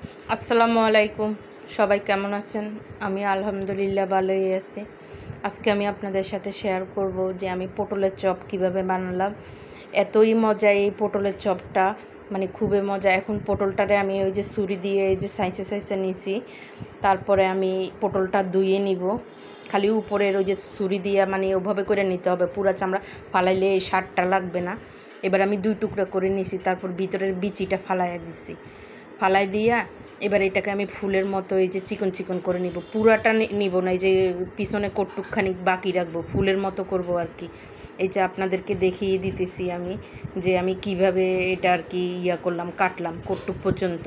আসসালামু আলাইকুম। সবাই কেমন আছেন? আমি আলহামদুলিল্লাহ ভালোই আছি। আজকে আমি আপনাদের সাথে শেয়ার করব যে আমি পটলের চপ কিভাবে বানালাম। এতই মজা এই পটলের চপটা, মানে খুবই মজা। এখন পটলটারে আমি ওই যে ছুরি দিয়ে এই যে সাইসে নিছি। তারপরে আমি পটলটা ধুয়ে নিব। খালি উপরের ওই যে ছুরি দিয়ে মানে ওভাবে করে নিতে হবে, পুরা চামড়া ফালাইলে এই স্বাদটা লাগবে না। এবার আমি 2 টুকরা করে নিছি, তারপর ভিতরের বিচিটা ফালাইয়া দিছি। ফালাই দিয়া এবার এটাকে আমি ফুলের মতো এই যে চিকন চিকন করে নিব। পুরাটা নিব না, এই যে পিছনে কটুকখানি বাকি রাখবো, ফুলের মতো করব আর কি। এই যে আপনাদেরকে দেখিয়ে দিতেছি আমি যে আমি কিভাবে এটা আর কি করলাম, কাটলাম কটুক পর্যন্ত।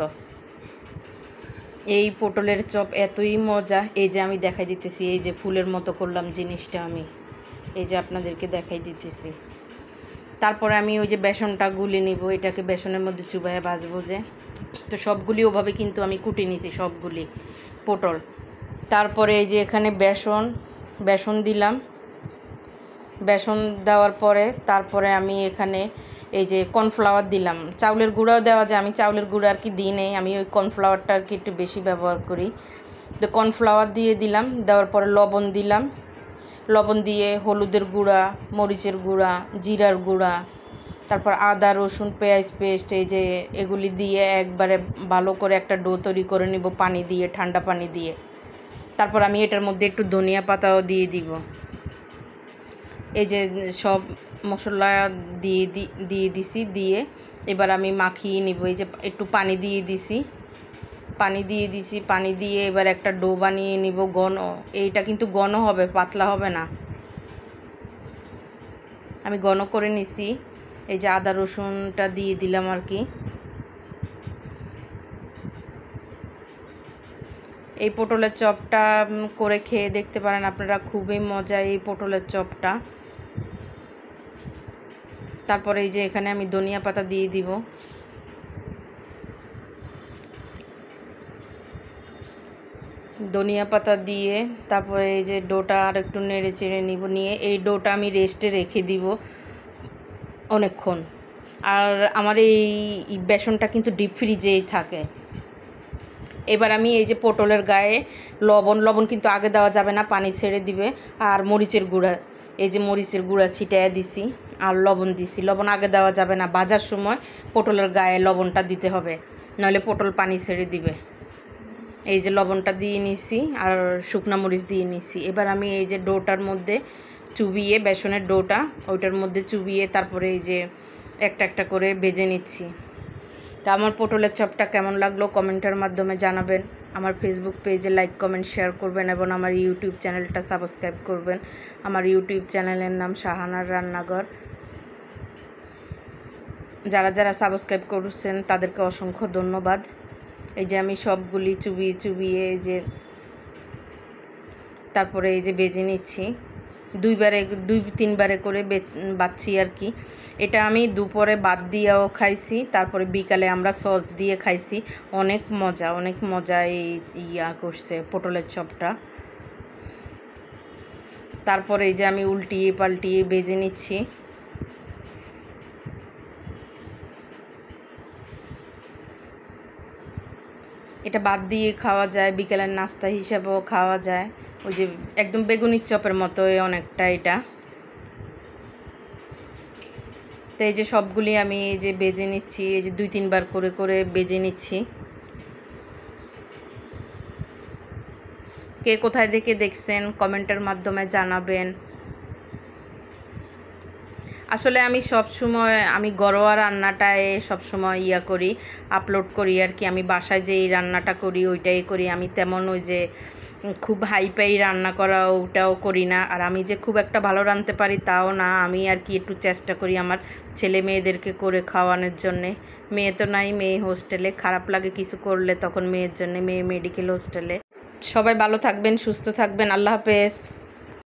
এই পটলের চপ এতই মজা, এই যে আমি দেখাই দিতেছি, এই যে ফুলের মতো করলাম জিনিসটা আমি, এই যে আপনাদেরকে দেখাই দিতেছি। তারপরে আমি ওই যে বেসনটা গুলে নিব, এটাকে বেসনের মধ্যে চুবাইয়া ভাজবো যে। তো সবগুলি ওভাবে কিন্তু আমি কুটে নিছি সবগুলি পটল। তারপরে এই যে এখানে বেসন দিলাম। বেসন দেওয়ার পরে তারপরে আমি এখানে এই যে কর্নফ্লাওয়ার দিলাম। চাউলের গুঁড়াও দেওয়া যায়, আমি চাউলের গুঁড়া আর কি দিই নেই, আমি ওই কর্নফ্লাওয়ারটা আর কি একটু বেশি ব্যবহার করি। তো কর্নফ্লাওয়ার দিয়ে দিলাম, দেওয়ার পরে লবণ দিলাম। লবণ দিয়ে হলুদের গুঁড়া, মরিচের গুঁড়া, জিরার গুঁড়া, তারপর আদা রসুন পেঁয়াজ পেস্ট, এই যে এগুলি দিয়ে একবারে ভালো করে একটা ডো তৈরি করে নিব পানি দিয়ে, ঠান্ডা পানি দিয়ে। তারপর আমি এটার মধ্যে একটু ধনিয়া পাতাও দিয়ে দিব। এই যে সব মশলা দিয়ে দিছি, দিয়ে এবার আমি মাখিয়ে নিব। এই যে একটু পানি দিয়ে দিছি, পানি দিয়ে এবার একটা ডো বানিয়ে নিব ঘন। এইটা কিন্তু ঘন হবে, পাতলা হবে না। আমি ঘন করে নিছি। এই যে আদা রসুনটা দিয়ে দিলাম আর কি। এই পটলের চপটা করে খেয়ে দেখতে পারেন আপনারা, খুবই মজা এই পটলের চপটা। তারপরে এই যে এখানে আমি ধনিয়া পাতা দিয়ে দিব। ধনিয়া পাতা দিয়ে তারপরে এই যে ডোটা আর একটু নেড়ে চেড়ে নিব, নিয়ে এই ডোটা আমি রেস্টে রেখে দিব অনেকক্ষণ। আর আমার এই বেসনটা কিন্তু ডিপ ফ্রিজেই থাকে। এবার আমি এই যে পটলের গায়ে লবণ কিন্তু আগে দেওয়া যাবে না, পানি ছেড়ে দিবে। আর মরিচের গুঁড়া, এই যে মরিচের গুঁড়া ছিটাইয়া দিছি, আর লবণ দিছি। লবণ আগে দেওয়া যাবে না, ভাজার সময় পটলের গায়ে লবণটা দিতে হবে, নইলে পটল পানি ছেড়ে দিবে। এই যে লবণটা দিয়ে নিছি আর শুকনো মরিচ দিয়ে নিছি। এবার আমি এই যে ডোটার মধ্যে চুবিয়ে, বেসনের ডোটা ওইটার মধ্যে চুবিয়ে তারপরে এই যে একটা একটা করে ভেজে নিচ্ছি। তা আমার পটলের চপটা কেমন লাগলো কমেন্টের মাধ্যমে জানাবেন। আমার ফেসবুক পেজে লাইক কমেন্ট শেয়ার করবেন এবং আমার ইউটিউব চ্যানেলটা সাবস্ক্রাইব করবেন। আমার ইউটিউব চ্যানেলের নাম শাহানার রান্নাঘর। যারা সাবস্ক্রাইব করছেন তাদেরকে অসংখ্য ধন্যবাদ। এই যে আমি সবগুলি চুবিয়ে এই যে তারপরে এই যে ভেজে নিচ্ছি। 2-3 বারে করে বাচ্ছি আর কি। এটা আমি দুপুরে বাদ দিয়েও খাইছি, তারপরে বিকালে আমরা সস দিয়ে খাইছি। অনেক মজা এই করছে পটলের চপটা। তারপরে এই যে আমি উল্টিয়ে পাল্টিয়ে ভেজে নিচ্ছি। এটা বাদ দিয়ে খাওয়া যায়, বিকেলের নাস্তা হিসাবেও খাওয়া যায়। ওই যে একদম বেগুনির চপের মতোই অনেকটা এটা। তো এই যে সবগুলি আমি এই যে ভেজে নিচ্ছি, এই যে 2-3 বার করে ভেজে নিচ্ছি। কে কোথায় থেকে দেখছেন কমেন্টের মাধ্যমে জানাবেন। আসলে আমি আমি ঘরোয়া রান্নাটায় সবসময় করি, আপলোড করি আর কি। আমি বাসায় যে এই রান্নাটা করি ওইটাই করি। আমি তেমন ওই যে খুব হাইফাই রান্না করা ওটাও করি না। আর আমি যে খুব একটা ভালো রাঁধতে পারি তাও না। আমি আর কি একটু চেষ্টা করি আমার ছেলে মেয়েদেরকে করে খাওয়ানোর জন্যে। মেয়ে তো নাই, মেয়ে হোস্টেলে, খারাপ লাগে কিছু করলে তখন মেয়ের জন্যে, মেয়ে মেডিকেল হোস্টেলে। সবাই ভালো থাকবেন, সুস্থ থাকবেন, আল্লাহ হাফেজ।